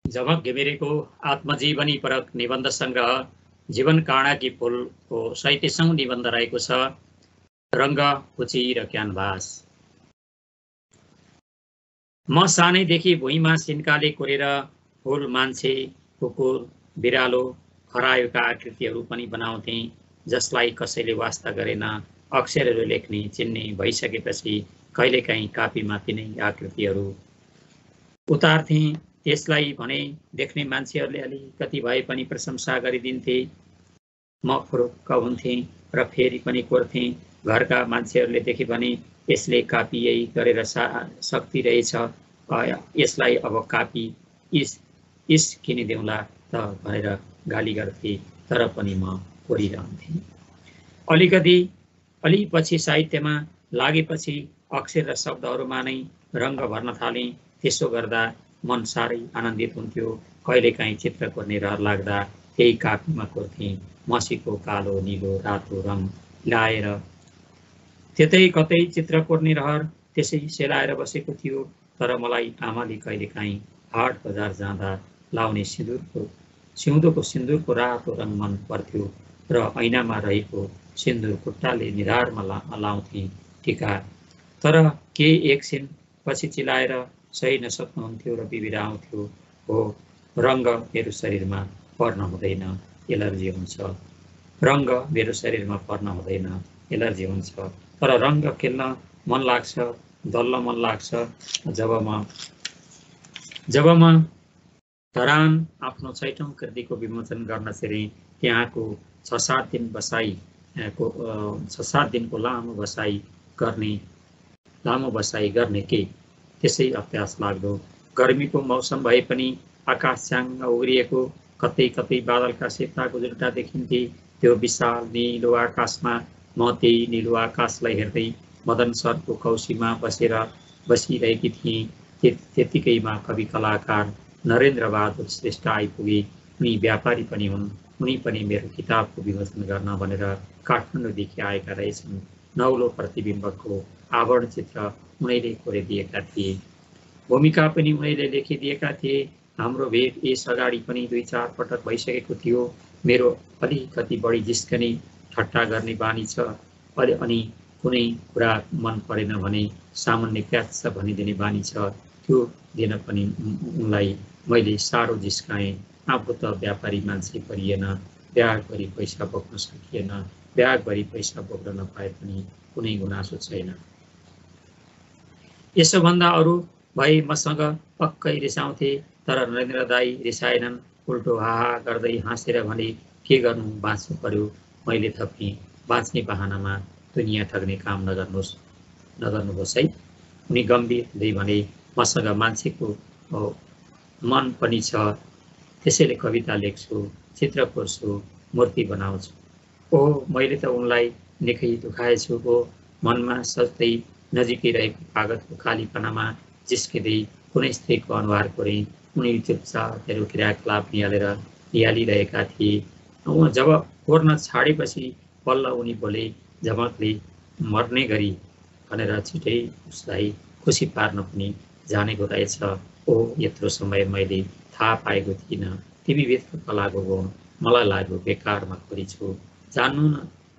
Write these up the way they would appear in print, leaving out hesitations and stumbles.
झमक घिमिरेको आत्मजीवनी परक निबन्ध सङ्ग्रह जीवन काँडाकी फुलको 37औं निबन्ध रहेको छ। रङ्ग, कुची र क्यानभास। म सानैदेखि भुइँमा सिन्काले कोरेर फुल, मान्छे, कुकुर, बिरालो, खरायोका आकृतिहरू पनि बनाउँथे, जसलाई कसैले वास्ता गरेन। अक्षरहरू लेख्ने चिन्ने भइसकेपछि कहिलेकाहीँ कापीमा तिनै आकृतिहरू उतार्थे। त्यसलाई भने देख्ने मान्छेहरूले अलिकति भए पनि प्रशंसा गरिदिन्थे। म फुरुक्क हुन्थे र फेरि पनि कोर्थे। घरका मान्छेहरूले देखे भने यसले कापी यही गरेर सक्ति रहेछ, यसलाई अब कापी इस किनिदेऊला त भनेर गाली गर्थे। तर पनि म कोरिरहन्थे। अलि पछि साहित्यमा लागेपछि अक्षर र शब्दहरूमा नै रङ्ग भर्न थाले। त्यसो गर्दा मन साह्रै आनन्दित हुन्थ्यो। कहिलेकाहीँ चित्र कोर्ने रहर लाग्दा त्यही कापीमा कोर्थे। मसीको कालो, निलो, रातो रङ मिलाएर त्यतै कतै चित्र कोर्ने रहर त्यसै सेलाएर बसेको थियो। तर मलाई आमाले कहिलेकाहीँ हाट बजार जाँदा लाउने सिउँदोको सिन्दुरको रातो रङ मन पर्थ्यो र ऐनामा रहेको सिन्दुर खुट्टाले निधारमा लाउँथे टिका। तर के एकछिन पछि चिलाएर सही नसक्नुहुन्थ्यो र बिबिराउँथ्यो, हो रङ्ग मेरो शरीरमा पर्न हुँदैन, एलर्जी हुन्छ। रङ्ग मेरो शरीरमा पर्न हुँदैन, एलर्जी हुन्छ। तर रङ्ग खेल्न मन लाग्छ, दल्न मन लाग्छ। जब म धरान आफ्नो 6औं कृतिको विमोचन गर्न छिरेँ, त्यहाँको 6-7 दिनको लामो बसाई गर्ने के त्यसै अभ्यास लाग्दो। गर्मीको मौसम भए पनि आकाश च्याङ्ग उग्रिएको, कतै कतै बादलका सेता गुजुल्टा देखिन्थे। त्यो विशाल निलो आकाशमा म त्यही निलो आकाशलाई हेर्दै मदन सरको कौशीमा बसिरहेकी थिएँ। त्यतिकैमा कवि कलाकार नरेन्द्र बहादुर श्रेष्ठ आइपुगे। उनी व्यापारी पनि हुन्। उनी पनि मेरो किताबको विमोचन गर्न भनेर काठमाडौँदेखि आएका रहेछन्। नौलो प्रतिबिम्बको आवरण चित्र उनैले कोरिदिएका थिए। भूमिका पनि उनैले लेखिदिएका थिए। हाम्रो भेट यस अगाडि पनि 2-4 पटक भइसकेको थियो। मेरो अलिकति बढी जिस्कने, ठट्टा गर्ने बानी छ। अनि कुनै कुरा मन परेन भने सामान्य प्याच्च भनिदिने बानी छ। त्यो दिन पनि उनलाई मैले साह्रो जिस्काएँ। आफू त व्यापारी मान्छे परिएन, ब्यागभरि पैसा बोक्न सकिएन। ब्यागभरि पैसा बोक्न नपाए पनि कुनै गुनासो छैन। यसोभन्दा अरू भए मसँग पक्कै रिसाउँथे। तर नरेन्द्र दाई रिसाएनन्। उल्टो हाहा गर्दै हाँसेर भने, के गर्नु, बाँच्नु पर्यो। मैले थपेँ, बाँच्ने बहानामा दुनियाँ ठग्ने काम नगर्नुहोस् है। उनी गम्भीर हुँदै भने, मसँग मान्छेको मन पनि छ, त्यसैले कविता लेख्छु, चित्र कोर्छु, मूर्ति बनाउँछु। ओहो, मैले त उनलाई निकै दुखाएछु हो। मनमा सधैँ नजिकै रहेको कागजको कालीपनामा जिस्किँदै कुनै स्त्रीको अनुहार कोरेँ। उनी चुपचाप मेरो क्रियाकलाप निहालिरहेका थिए। जब कोर्न छाडेपछि बल्ल उनी बोले, झमकले मर्ने गरी भनेर छिटै उसलाई खुसी पार्न पनि जानेको रहेछ। ओहो, यत्रो समय मैले थाहा पाएको थिइनँ। तिमीभित्र कलाको गुण मलाई लाग्यो बेकारमा कोरिछु। जान्नु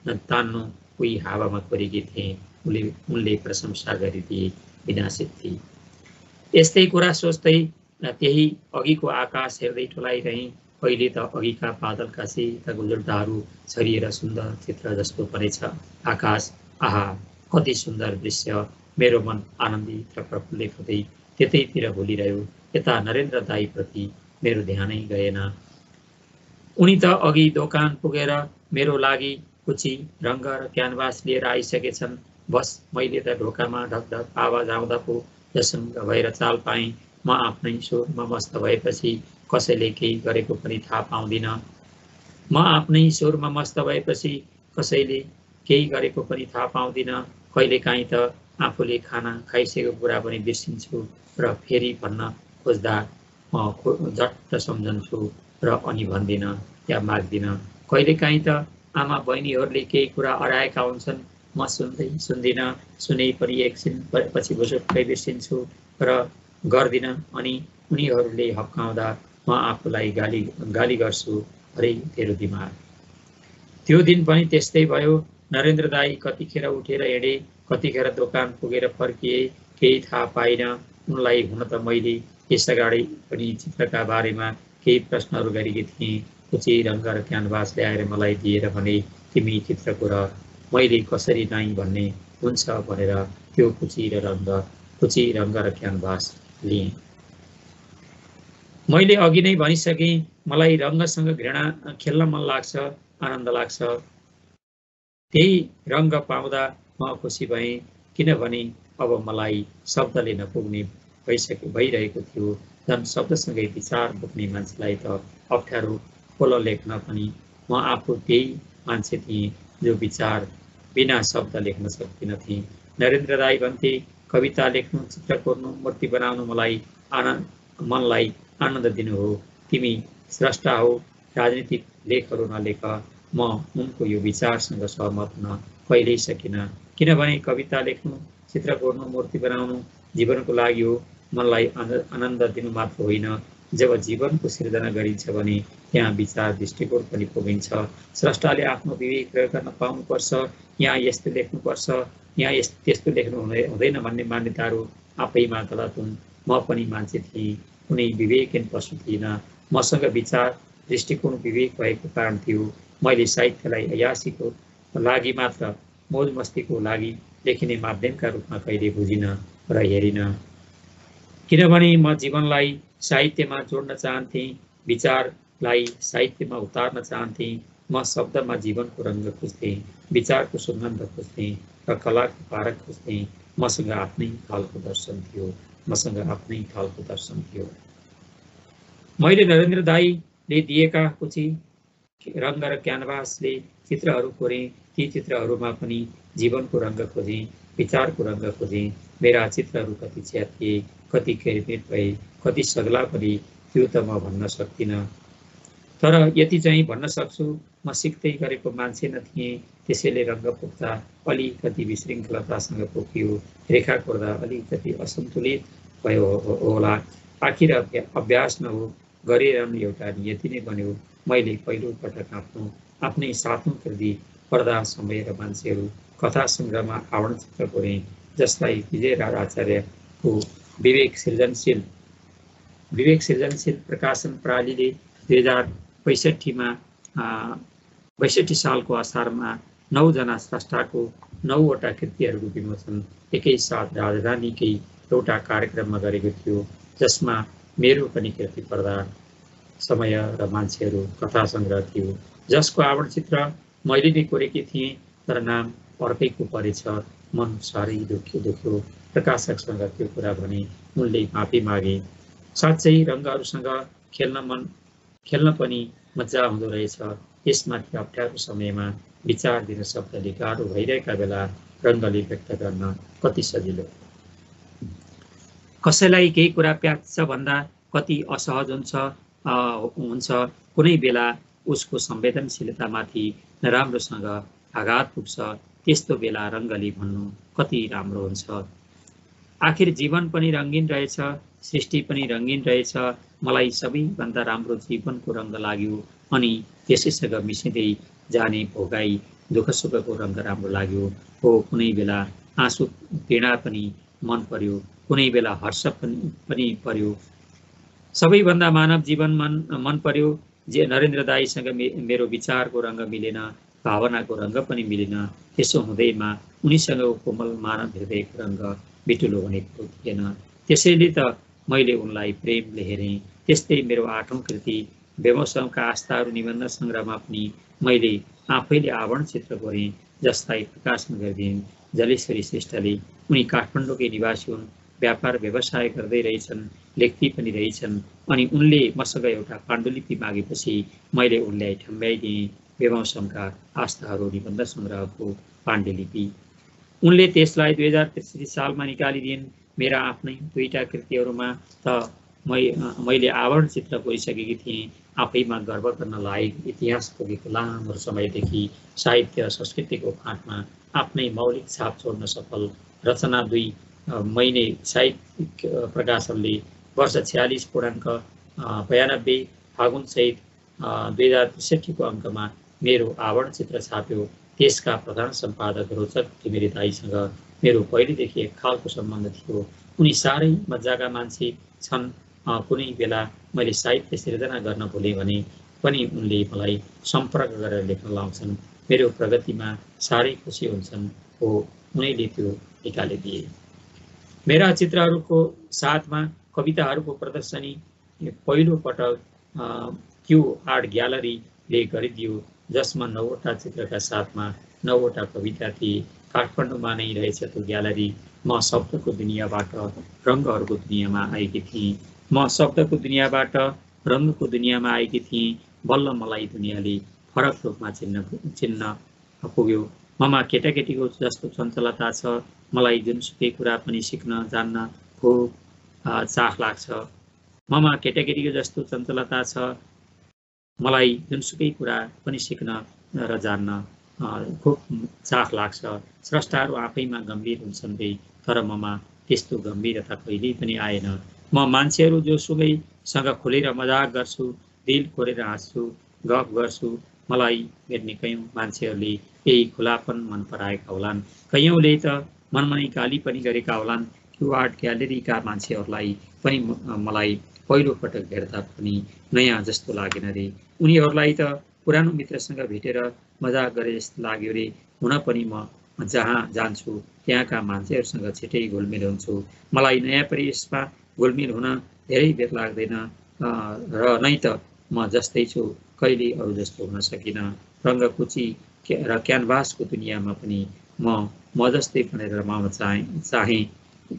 न तान्नु उही हावामा कोरेकी थिएँ। उनले प्रशंसा गरिदिए, विनाशित थिए। यस्तै कुरा सोच्दै त्यही अघिको आकाश हेर्दै टोलाइरहेँ। अहिले त अघिका बादलका सेता गुजुल्टाहरू छरिएर सुन्दर चित्र जस्तो बनेछ आकाश। आहा, कति सुन्दर दृश्य। मेरो मन आनन्दित र प्रफुल्लित हुँदै त्यतैतिर भुलिरह्यो। यता नरेन्द्र दाईप्रति मेरो ध्यानै गएन। उनी त अघि दोकान पुगेर मेरो लागि कुची, रङ्ग र क्यानभास लिएर आइसकेछन्। बस मैले त ढोकामा ढकढक आवाज आउँदा पो जसङ्ग भएर चाल पाएँ। म आफ्नै स्वरमा मस्त भएपछि कसैले केही गरेको पनि थाहा पाउँदिन। कहिलेकाहीँ त आफूले खाना खाइसकेको कुरा पनि बिर्सिन्छु र फेरि भन्न खोज्दा म झट्ट सम्झन्छु र अनि भन्दिनँ या माग्दिनँ। कहिलेकाहीँ त आमा बहिनीहरूले केही कुरा अराएका हुन्छन्, म सुन्दिनँ, सुने पनि एकछिन पछि भुसुक्कै बिर्सिन्छु र गर्दिनँ। अनि उनीहरूले हप्काउँदा म आफूलाई गाली गर्छु, अरे तेरो दिमाग। त्यो दिन पनि त्यस्तै भयो। नरेन्द्र दाई कतिखेर उठेर हिँडे, कतिखेर दोकान पुगेर फर्किए, केही थाहा पाइन। उनलाई हुन त मैले यसअगाडि पनि चित्रका बारेमा केही प्रश्नहरू गरेकी थिएँ। कुची रङ्ग र क्यानभास ल्याएर मलाई दिएर भने, तिमी चित्र कोर, मैले कसरी नै भन्ने हुन्छ भनेर त्यो कुची रङ्ग र क्यानभास लिएँ। मैले अघि नै भनिसकेँ, मलाई रङ्गसँग खेल्न मन लाग्छ, आनन्द लाग्छ। त्यही रङ्ग पाउँदा म खुसी भएँ, किनभने अब मलाई शब्दले नपुग्ने भइरहेको थियो। झन् शब्दसँगै विचार बोक्ने मान्छेलाई त अप्ठ्यारो पोलो लेख्न पनि म आफू त्यही मान्छे थिएँ जो विचार बिना शब्द लेख्न सक्दिनथे। नरेन्द्र दाई भन्थे, कविता लेख्नु, चित्र कोर्नु, मूर्ति बनाउनु मनलाई आनन्द दिनु हो। तिमी स्रष्टा हो, राजनीतिक लेखहरू नलेख। म उनको यो विचारसँग सहमत हुन कहिल्यै सकिन, किनभने कविता लेख्नु, चित्र कोर्नु, मूर्ति बनाउनु जीवनको लागि हो, मनलाई आनन्द दिनु मात्र होइन। जब जीवनको सिर्जना गरिन्छ भने त्यहाँ विचार दृष्टिकोण पनि पुगिन्छ। स्रष्टाले आफ्नो विवेक प्रयोग गर्न पाउनुपर्छ। यहाँ यस्तो लेख्नुपर्छ, यहाँ त्यस्तो लेख्नु हुँदैन भन्ने मान्यताहरू आफैमा गलत हुन्। म पनि मान्छे थिएँ, कुनै विवेकहीन पशु थिइनँ। मसँग विचार दृष्टिकोण विवेक भएको कारण थियो। मैले साहित्यलाई अयासीको लागि मात्र, मौज मस्तीको लागि लेखिने माध्यमका रूपमा कहिले बुझिन र हेरिन, किनभने म जीवनलाई साहित्यमा जोड्न चाहन्थेँ, विचारलाई साहित्यमा उतार्न चाहन्थेँ। म शब्दमा जीवनको रङ्ग खोज्थेँ, विचारको सुगन्ध खोज्थेँ र कलाको पारक खोज्थेँ। मसँग आफ्नै खालको दर्शन थियो। मैले नरेन्द्र दाईले दिएका कुची रङ्ग र क्यानभासले चित्रहरू कोरेँ। ती चित्रहरूमा पनि जीवनको रङ्ग खोजेँ, विचारको रङ्ग खोजेँ। मेरा चित्रहरू कति च्यातिए, कति केरिमेट भए, कति सग्ला पनि त्यो त म भन्न सक्दिनँ। तर यति चाहिँ भन्न सक्छु, म सिक्दै गरेको मान्छे नथिएँ। त्यसैले रङ्ग पोख्दा अलिकति विशृङ्खलतासँग पोखियो, रेखा कोर्दा अलिकति असन्तुलित भयो होला। आखिर अभ्यास न हो, गरिरहनु एउटा नियति नै बन्यो। मैले पहिलो पटक आफ्नै सातौं कृति पर्दा समय र मान्छेहरू कथा सङ्ग्रहमा आवरण चित्र कोरेँ, जसलाई विजयराज आचार्यको विवेक सृजनशील प्रकाशन प्रणालीले 2062 सालको असारमा 9 जना स्रष्टाको 9 वटा कृतिहरूको विमोचन एकैसाथ राजधानीकै एउटा कार्यक्रममा गरेको थियो, जसमा मेरो पनि कृति पर्दा समय र मान्छेहरू कथा सङ्ग्रह थियो, जसको आवरण चित्र मैले नै कोरेकी थिएँ, तर नाम अर्कैको परेछ। मन साह्रै दुख्यो। प्रकाशकसँग त्यो कुरा भने उनले माफी मागे। साँच्चै रङ्गहरूसँग खेल्न पनि मजा हुँदो रहेछ। यसमाथि अप्ठ्यारो समयमा विचार दिन शब्दले गाह्रो भइरहेका बेला रङ्गले व्यक्त गर्न कति सजिलो। कसैलाई केही कुरा प्याच्छ भन्दा कति असहज हुन्छ। कुनै बेला उसको संवेदनशीलतामाथि नराम्रोसँग आघात पुग्छ। त्यस्तो बेला रङ्गले भन्नु कति राम्रो हुन्छ। आखिर जीवन पनि रङ्गीन रहेछ, सृष्टि पनि रङ्गीन रहेछ। मलाई सबैभन्दा राम्रो जीवनको रङ्ग लाग्यो, अनि त्यसैसँग मिसिँदै जाने भोगाई दुःख सुखको रङ्ग राम्रो लाग्यो। हो, कुनै बेला आँसु पीडा पनि मन पर्यो, कुनै बेला हर्ष पनि पर्यो। सबैभन्दा मानव जीवन मन पर्यो। जे नरेन्द्र दाईसँग मेरो विचारको रङ्ग मिलेन, भावनाको रङ्ग पनि मिलेन। त्यसो हुँदैमा उनीसँगको कोमल मानव हृदयको रङ्ग बिटुलो भनेको थिएन। त्यसैले त मैले उनलाई प्रेमले हेरेँ। त्यस्तै मेरो 8औं कृति बेमौसमका आस्थाहरू निबन्ध सङ्ग्रहमा पनि मैले आफैले आवरण चित्र कोरेँ, जसलाई प्रकाशन गरिदिइन् जलेश्वरी श्रेष्ठले। उनी काठमाडौँकै निवासी हुन्, व्यापार व्यवसाय गर्दै रहेछन्, लेख्दै पनि रहेछन्। अनि उनले मसँग एउटा पाण्डुलिपि मागेपछि मैले उनलाई ठम्ब्याइदिएँ बेमौसमका आस्थाहरू निबन्ध सङ्ग्रहको पाण्डुलिपि। उनले त्यसलाई 2063 सालमा निकालिदिइन्। मेरा आफ्नै 2टा कृतिहरूमा त मैले आवरण चित्र कोरिसकेकी थिएँ। आफैमा गर्व गर्न लायक इतिहास पुगेको लामो समयदेखि साहित्य संस्कृतिको फाँटमा आफ्नै मौलिक छाप छोड्न सफल रचना 2 महिने साहित्यिक प्रकाशनले वर्ष 46 पूर्णाङ्क 92 फागुनसहित 2063 को अङ्कमा मेरो आवरण चित्र छाप्यो। त्यसका प्रधान सम्पादक रोचक घिमिरे दाईसँग मेरो पहिलेदेखि एक खालको सम्बन्ध थियो। उनी साह्रै मजाका मान्छे छन्। कुनै बेला मैले साहित्य सिर्जना गर्न भुलेँ भने पनि उनले मलाई सम्पर्क गरेर लेख्न लाउँछन्। मेरो प्रगतिमा साह्रै खुसी हुन्छन्। हो, उनैले त्यो निकालिदिए। मेरा चित्रहरूको साथमा कविताहरूको प्रदर्शनी पहिलो पटक क्यू आर्ट ग्यालरीले गरिदियो, जसमा 9वटा चित्रका साथमा 9वटा कविता थिए। काठमाडौँमा नै रहेछ त्यो ग्यालरी। म शब्दको दुनियाँबाट रङ्गहरूको दुनियाँमा आएकी थिएँ। म शब्दको दुनियाँबाट रङ्गको दुनियाँमा आएकी थिएँ। बल्ल मलाई दुनियाँले फरक रूपमा चिन्न पुग्यो। ममा केटाकेटीको जस्तो चञ्चलता छ। मलाई जुनसुकै कुरा पनि सिक्न जान्न खुब चाख लाग्छ। ममा केटाकेटीको जस्तो चञ्चलता छ। मलाई जुनसुकै कुरा पनि सिक्न र जान्न खुब चाख लाग्छ। स्रष्टाहरू आफैमा गम्भीर हुन्छन् रे, तर ममा त्यस्तो गम्भीरता कहिल्यै पनि आएन। म मान्छेहरू जोसुकैसँग खुलेर मजाक गर्छु, दिल खोलेर हाँस्छु, गफ गर्छु। मलाई भेट्ने कयौँ मान्छेहरूले यही खुलापन मन पराएका होलान्। कयौँले त मनमनै गाली पनि गरेका होलान्। क्यू आर्ट ग्यालरीका मान्छेहरूलाई पनि मलाई पहिलो पटक भेट्दा पनि नयाँ जस्तो लागेन रे। उनीहरूलाई त पुरानो मित्रसँग भेटेर मजाक गरे जस्तो लाग्यो रे। हुन पनि म जहाँ जान्छु त्यहाँका मान्छेहरूसँग छिटै घुलमिल हुन्छु। मलाई नयाँ परिवेशमा घुलमिल हुन धेरै बेर लाग्दैन र नै त म जस्तै छु, कहिले अरू जस्तो हुन सकिनँ। रङ्गकुची र क्यानभासको दुनियाँमा पनि म जस्तै बनेर रमाउन चाहेँ।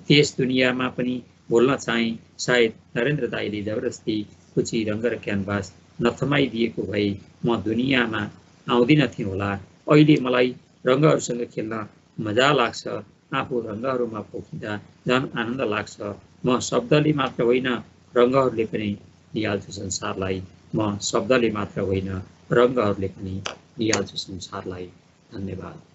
त्यस दुनियाँमा पनि बोल्न चाहेँ। सायद नरेन्द्र दाईले जबरजस्ती कुची रङ्ग र क्यानभास नथमाइदिएको भए म दुनियाँमा आउँदिन थिएँ होला। अहिले मलाई रङ्गहरूसँग खेल्न मजा लाग्छ। आफू रङ्गहरूमा पोखिँदा झन् आनन्द लाग्छ। म शब्दले मात्र होइन, रङ्गहरूले पनि निहाल्छु संसारलाई। म शब्दले मात्र होइन, रङ्गहरूले पनि निहाल्छु संसारलाई। धन्यवाद।